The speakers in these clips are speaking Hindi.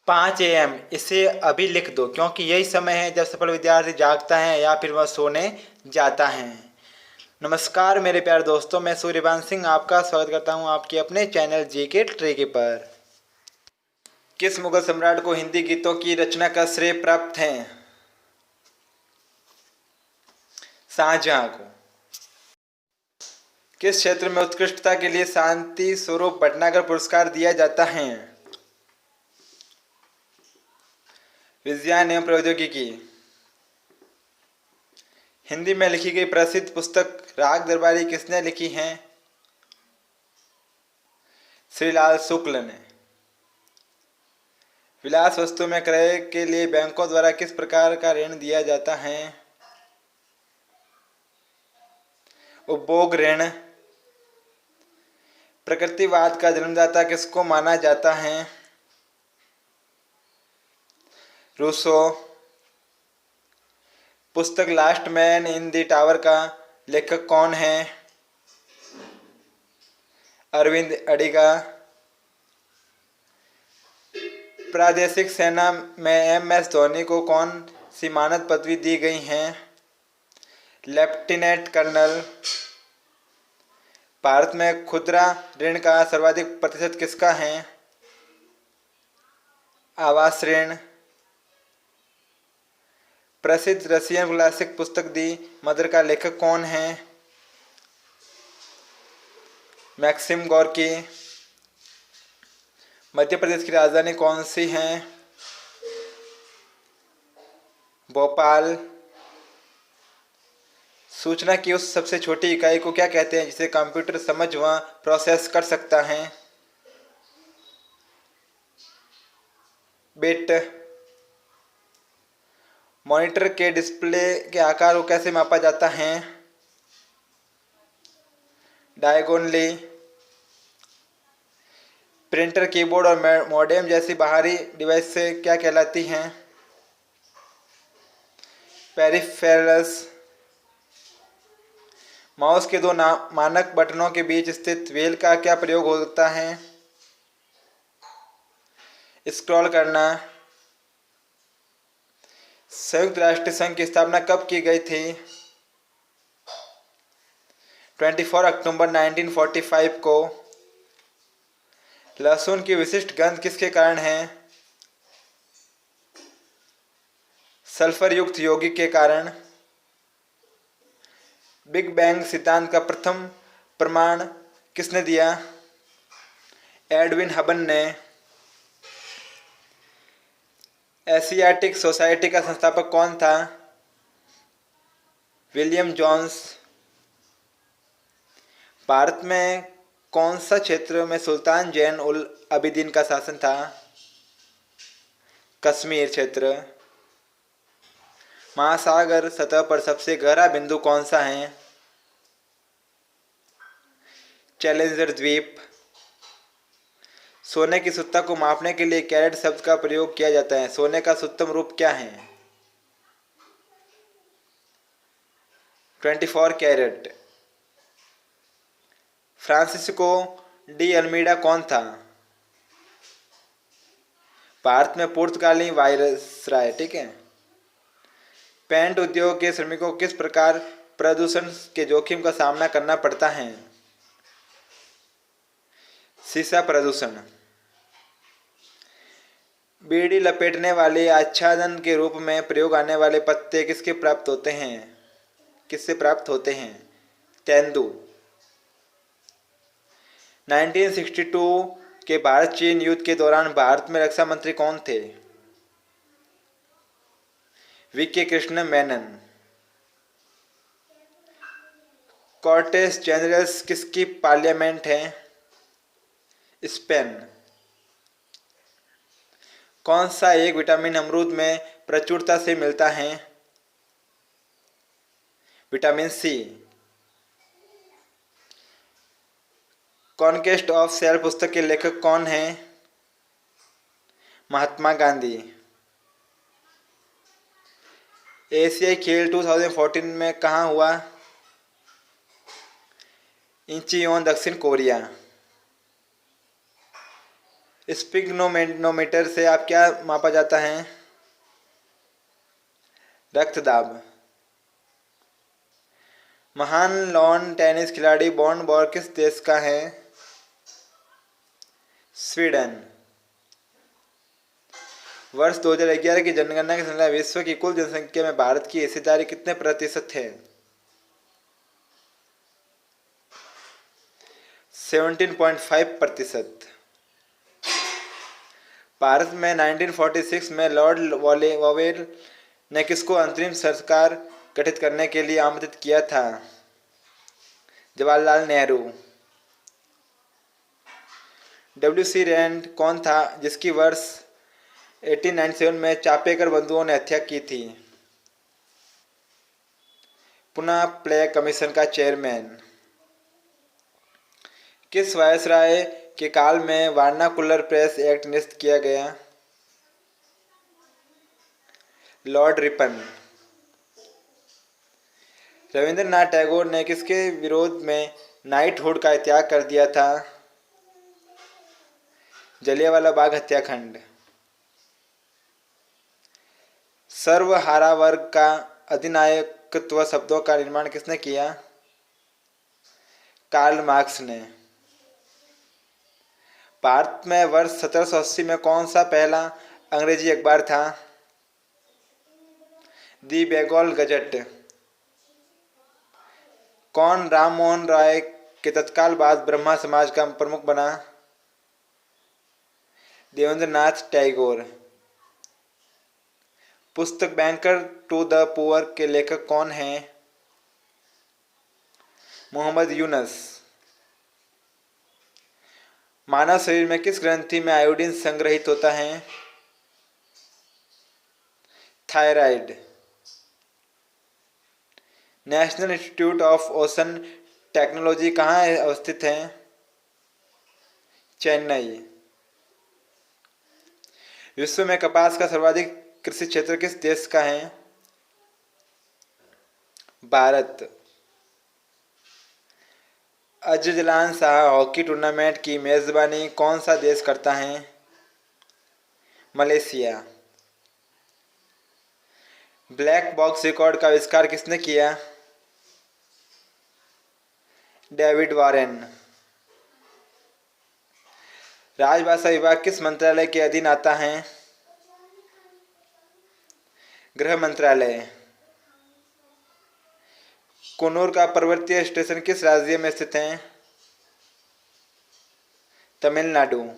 5 AM, इसे अभी लिख दो क्योंकि यही समय है जब सफल विद्यार्थी जागता है या फिर वह सोने जाता है। नमस्कार मेरे प्यारे दोस्तों, मैं सूर्यवंश सिंह आपका स्वागत करता हूं आपके अपने चैनल जीके ट्रिकी पर। किस मुगल सम्राट को हिंदी गीतों की रचना का श्रेय प्राप्त है? शाहजहां को। किस क्षेत्र में उत्कृष्टता के लिए शांति स्वरूप भटनागर पुरस्कार दिया जाता है? विज्ञान एवं प्रौद्योगिकी। हिंदी में लिखी गई प्रसिद्ध पुस्तक राग दरबारी किसने लिखी है? श्रीलाल शुक्ल ने। विलास वस्तु में क्रय के लिए बैंकों द्वारा किस प्रकार का ऋण दिया जाता है? उपभोग ऋण। प्रकृतिवाद का जन्मदाता किसको माना जाता है? रूसो। पुस्तक last man in the tower का लेखक कौन है? अरविंद अडिगा। प्रादेशिक सेना में एम.एस. धोनी को कौन सी मानद पदवी दी गई है? Lieutenant colonel. भारत में खुदरा ऋण का सर्वाधिक प्रतिशत किसका है? आवास ऋण। प्रसिद्ध रशियन क्लासिक पुस्तक दी मदर का लेखक कौन है? Maxim Gorky. मध्य प्रदेश की राजधानी कौन सी है? भोपाल। सूचना की उस सबसे छोटी इकाई को क्या कहते हैं जिसे कंप्यूटर समझ व प्रोसेस कर सकता है? बिट। मॉनिटर के डिस्प्ले के आकार को कैसे मापा जाता है? डायगोनली। प्रिंटर कीबोर्ड और मॉडेम जैसी बाहरी डिवाइस से क्या कहलाती हैं? पेरिफेरल्स। माउस के दो मानक बटनों के बीच स्थित व्हील का क्या प्रयोग होता है? स्क्रॉल करना। संयुक्त राष्ट्र संघ की स्थापना कब की गई थी? 24 अक्टूबर 1945 को। लहसुन की विशिष्ट गंध किसके कारण है? सल्फर युक्त यौगिक के कारण। बिग बैंग सिद्धांत का प्रथम प्रमाण किसने दिया? एडविन हबल ने। एशियाटिक सोसाइटी का संस्थापक कौन था? William Jones. भारत में कौन सा क्षेत्र में सुल्तान जैन उल अबिदीन का शासन था? कश्मीर क्षेत्र। महासागर सतह पर सबसे गहरा बिंदु कौन सा है? चैलेंजर द्वीप। सोने की शुद्धता को मापने के लिए कैरेट शब्द का प्रयोग किया जाता है। सोने का शुद्धतम रूप क्या है? 24 कैरेट। फ्रांसिस्को डी अल्मीडा कौन था? भारत में पुर्तगाली वायसराय। ठीक है। पेंट उद्योग के श्रमिकों को किस प्रकार प्रदूषण के जोखिम का सामना करना पड़ता है? सीसा प्रदूषण। बीड़ी लपेटने वाले आच्छादन के रूप में प्रयोग आने वाले पत्ते किससे प्राप्त होते हैं? तेंदु। 1962 के भारत चीन युद्ध के दौरान भारत में रक्षा मंत्री कौन थे? वी.के. कृष्ण मेनन। कॉर्टेस जेनरल्स किसकी पार्लियामेंट है? स्पेन। कौन सा एक विटामिन अमरूद में प्रचुरता से मिलता है? Vitamin C. Conquest of self पुस्तक के लेखक कौन हैं? महात्मा गांधी। एशियाई खेल 2014 में कहाँ हुआ? इंचियोन, दक्षिण कोरिया। स्पिग्नोमीटर से आप क्या मापा जाता है? रक्तदाब। महान लॉन टेनिस खिलाड़ी बॉर्न बॉर किस देश का है? स्वीडन। वर्ष 2011 की जनगणना के अनुसार विश्व की कुल जनसंख्या में भारत की हिस्सेदारी कितने प्रतिशत है? 17.5%। भारत में 1946 में लॉर्ड वोवेल ने किसको अंतरिम सरकार गठित करने के लिए आमंत्रित किया था? जवाहरलाल नेहरू। W.C. रैंड कौन था जिसकी वर्ष 1897 में चापेकर बंधुओं ने हत्या की थी? पुनः प्ले कमीशन का चेयरमैन। किस वायसराय के काल में वर्नाकुलर प्रेस एक्ट निरस्त किया गया? Lord Ripon. रविंद्रनाथ टैगोर ने किसके विरोध में नाइटहुड का त्याग कर दिया था? जलियांवाला बाग हत्याकांड। सर्वहारा वर्ग का अधिनायकत्व शब्दों का निर्माण किसने किया? कार्ल मार्क्स ने। भारत में वर्ष 1780 में कौन सा पहला अंग्रेजी अखबार था? दी बेंगॉल गजट। कौन राम मोहन राय के तत्काल बाद ब्रह्मा समाज का प्रमुख बना? देवेंद्रनाथ टैगोर। पुस्तक बैंकर टू द पुअर के लेखक कौन हैं? मोहम्मद यूनस। मानव शरीर में किस ग्रंथि में आयोडीन संग्रहित होता है? Thyroid. National institute of ocean technology कहाँ अवस्थित है? चेन्नई। विश्व में कपास का सर्वाधिक कृषि क्षेत्र किस देश का है? Bharat. Azlan Shah hockey tournament की मेजबानी कौन सा देश करता है? मलेशिया। ब्लैक बॉक्स रिकॉर्ड का आविष्कार किसने किया? David Warren. राजभाषा विभाग किस मंत्रालय के अधीन आता है? गृह मंत्रालय। कूनूर का पर्वतीय स्टेशन किस राज्य में स्थित है? तमिलनाडु।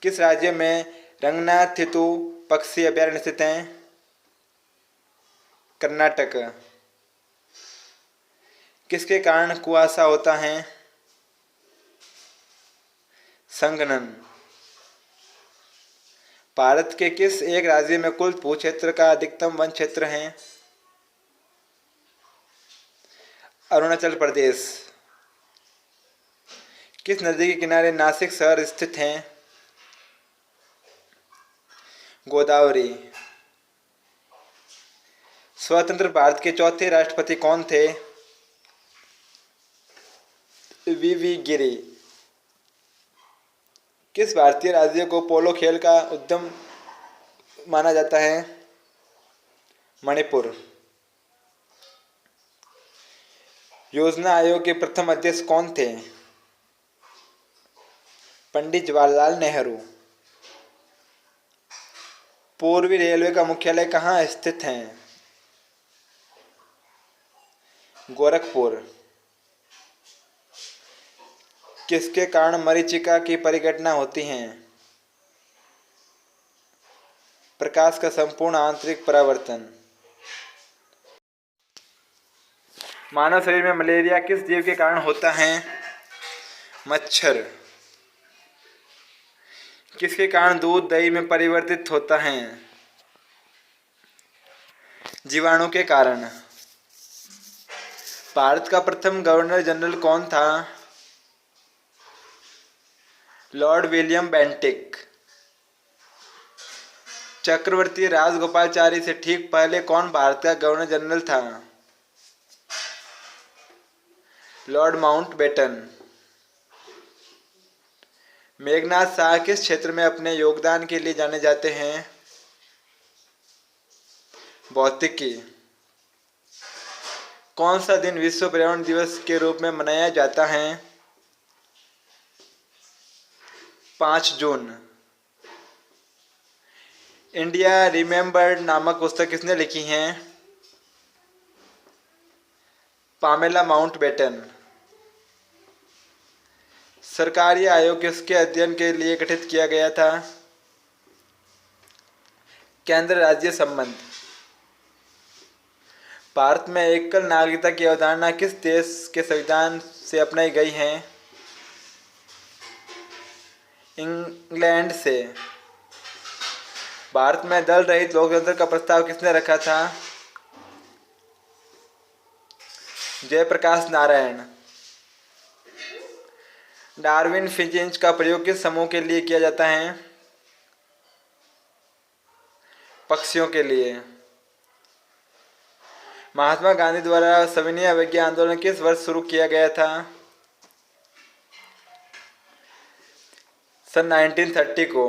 किस राज्य में रंगनाथितु पक्षी अभयारण्य स्थित है? कर्नाटक। किसके कारण कुआसा होता है? संघनन। भारत के किस एक राज्य में कुल भूक्षेत्र का अधिकतम वन क्षेत्र है? अरुणाचल प्रदेश। किस नदी के किनारे नासिक शहर स्थित है? गोदावरी। स्वतंत्र भारत के चौथे राष्ट्रपति कौन थे? वीवी गिरी। किस भारतीय राज्य को पोलो खेल का उद्गम माना जाता है? मणिपुर। योजना आयोग के प्रथम अध्यक्ष कौन थे? पंडित जवाहरलाल नेहरू। पूर्वी रेलवे का मुख्यालय कहाँ स्थित है? गोरखपुर। किसके कारण मरीचिका की परिघटना होती है? प्रकाश का संपूर्ण आंतरिक परावर्तन। मानव शरीर में मलेरिया किस जीव के कारण होता है? मच्छर। किसके कारण दूध दही में परिवर्तित होता है? जीवाणु के कारण। भारत का प्रथम गवर्नर जनरल कौन था? Lord William Bentinck. Chakravarti Rajagopalachari से ठीक पहले कौन भारत का गवर्नर जनरल था? Lord Mountbatten. मेघनाथ शाह किस क्षेत्र में अपने योगदान के लिए जाने जाते हैं? भौतिकी। कौन सा दिन विश्व पर्यावरण दिवस के रूप में मनाया जाता है? 5 जून। इंडिया रिमेम्बर्ड नामक पुस्तक किसने लिखी है? Pamela Mountbatten. सरकारी आयोग किसके अध्ययन के लिए गठित किया गया था? केंद्र राज्य संबंध। भारत में एकल नागरिकता की अवधारणा किस देश के संविधान से अपनाई गई है? इंग्लैंड से। भारत में दल रहित लोकतंत्र का प्रस्ताव किसने रखा था? जयप्रकाश नारायण। डार्विन फिंच का प्रयोग किस समूह के लिए किया जाता है? पक्षियों के लिए। महात्मा गांधी द्वारा सविनय अवज्ञा आंदोलन किस वर्ष शुरू किया गया था? सन 1930 को।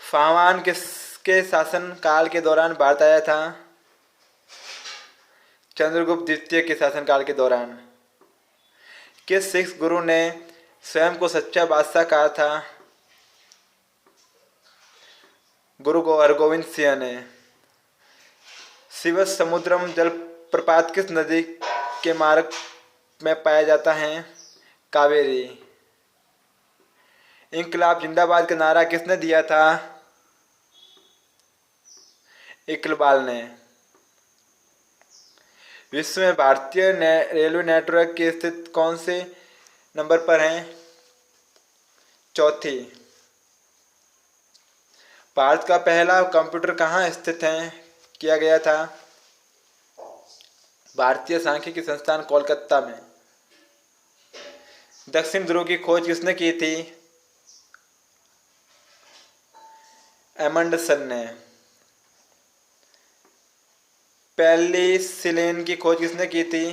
फाहवान किसके शासन काल के दौरान भारत आया था? चंद्रगुप्त द्वितीय के शासनकाल के दौरान। किस सिख गुरु ने स्वयं को सच्चा बादशाह कहा था? गुरु हरगोविंद सिंह ने। शिव समुद्रम जलप्रपात किस नदी के मार्ग में पाया जाता है? कावेरी। इंकलाब जिंदाबाद का नारा किसने दिया था? इकबाल ने। विश्व में भारतीय रेलवे नेटवर्क की स्थिति कौन से नंबर पर है? चौथी। भारत का पहला कंप्यूटर कहाँ स्थित है किया गया था? भारतीय सांख्यिकी संस्थान कोलकाता में। दक्षिण ध्रुव की खोज किसने की थी? एमंडसन ने। पेनिसिलिन की खोज किसने की थी?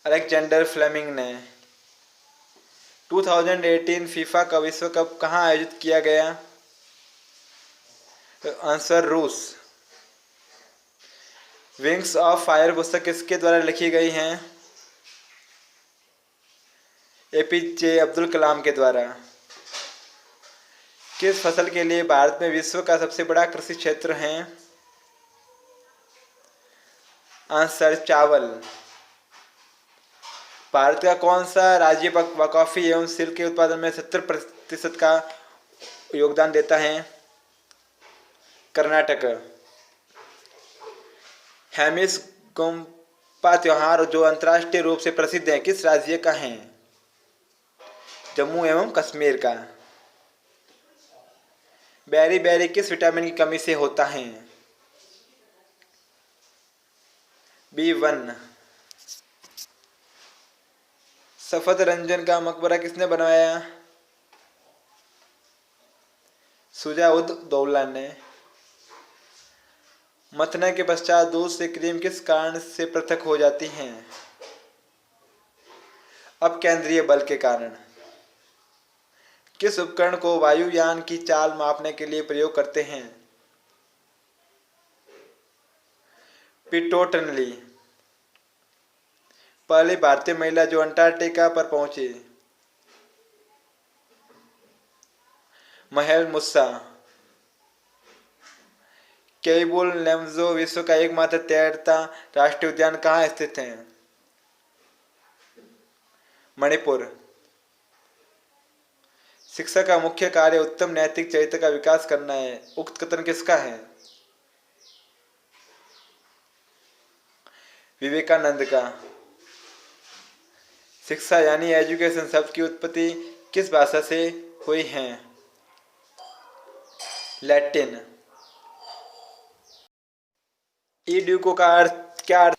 अलेक्जेंडर फ्लेमिंग ने। 2018 फीफा का विश्व कप कहाँ आयोजित किया गया? आंसर रूस। विंग्स ऑफ फायर पुस्तक किसके द्वारा लिखी गई है? एपीजे अब्दुल कलाम के द्वारा। किस फसल के लिए भारत में विश्व का सबसे बड़ा कृषि क्षेत्र है? आंसर चावल। भारत का कौन सा राज्य कॉफी एवं सिल्क के उत्पादन में 70% का योगदान देता है? कर्नाटक। हेमिस गोम्पा त्योहार जो अंतर्राष्ट्रीय रूप से प्रसिद्ध है किस राज्य का है? जम्मू एवं कश्मीर का। बेरी बेरी किस विटामिन की कमी से होता है? B1। सफदरजंग का मकबरा किसने बनवाया? शुजा उद दौला ने। मथने के पश्चात दूध से क्रीम किस कारण से पृथक हो जाती हैं? अपकेंद्रीय बल के कारण। किस उपकरण को वायुयान की चाल मापने के लिए प्रयोग करते हैं? पिटोटनली। पहली भारतीय महिला जो अंटार्कटिका पर पहुंची? महल मुस्सा। केबुल लम्जो विश्व का एकमात्र तैरता राष्ट्रीय उद्यान कहाँ स्थित है? मणिपुर। शिक्षा का मुख्य कार्य उत्तम नैतिक चरित्र का विकास करना है। उक्त कथन किसका है? विवेकानंद का। शिक्षा यानी एजुकेशन शब्द की उत्पत्ति किस भाषा से हुई है? लैटिन। ईड्यूको का अर्थ क्या?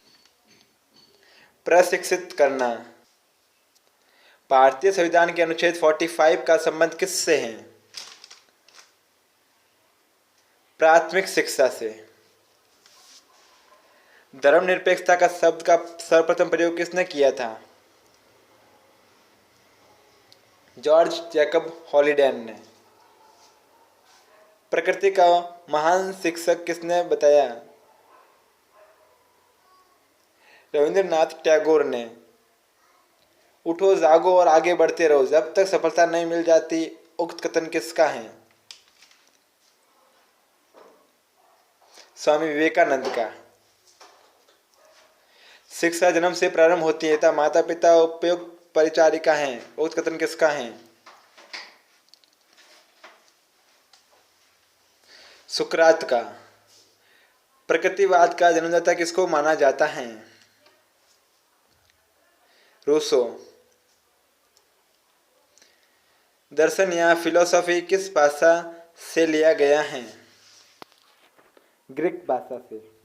प्रशिक्षित करना। भारतीय संविधान के अनुच्छेद 45 का संबंध किससे है? प्राथमिक शिक्षा से। धर्मनिरपेक्षता का शब्द का सर्वप्रथम प्रयोग किसने किया था? जॉर्ज जैकब हॉलिडे ने। प्रकृति का महान शिक्षक किसने बताया? रविंद्रनाथ टैगोर ने। उठो जागो और आगे बढ़ते रहो, जब तक सफलता नहीं मिल जाती, उक्त कथन किसका है? स्वामी विवेकानंद का। शिक्षा जन्म से प्रारंभ होती है तथा माता पिता उपयुक्त परिचारिका हैं, उक्त कथन किसका है? सुकरात का। प्रकृतिवाद का जन्मदाता किसको माना जाता है? रूसो। दर्शन या फिलोसॉफी किस भाषा से लिया गया है? ग्रीक भाषा से।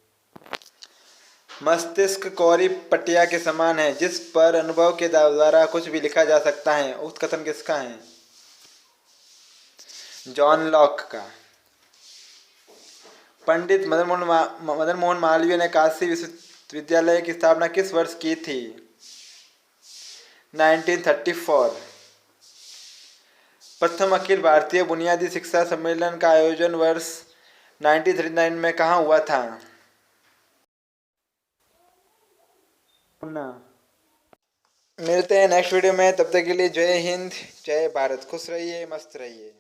मस्तिष्क कौड़ी पटिया के समान है जिस पर अनुभव के द्वारा कुछ भी लिखा जा सकता है, उक्त कथन किसका है? जॉन लॉक का। पंडित मदन मोहन मालवीय ने काशी विश्वविद्यालय की स्थापना किस वर्ष की थी? 1934। प्रथम अखिल भारतीय बुनियादी शिक्षा सम्मेलन का आयोजन वर्ष 1939 में कहाँ हुआ था? मिलते हैं नेक्स्ट वीडियो में, तब तक के लिए जय हिंद, जय भारत। खुश रहिए, मस्त रहिए।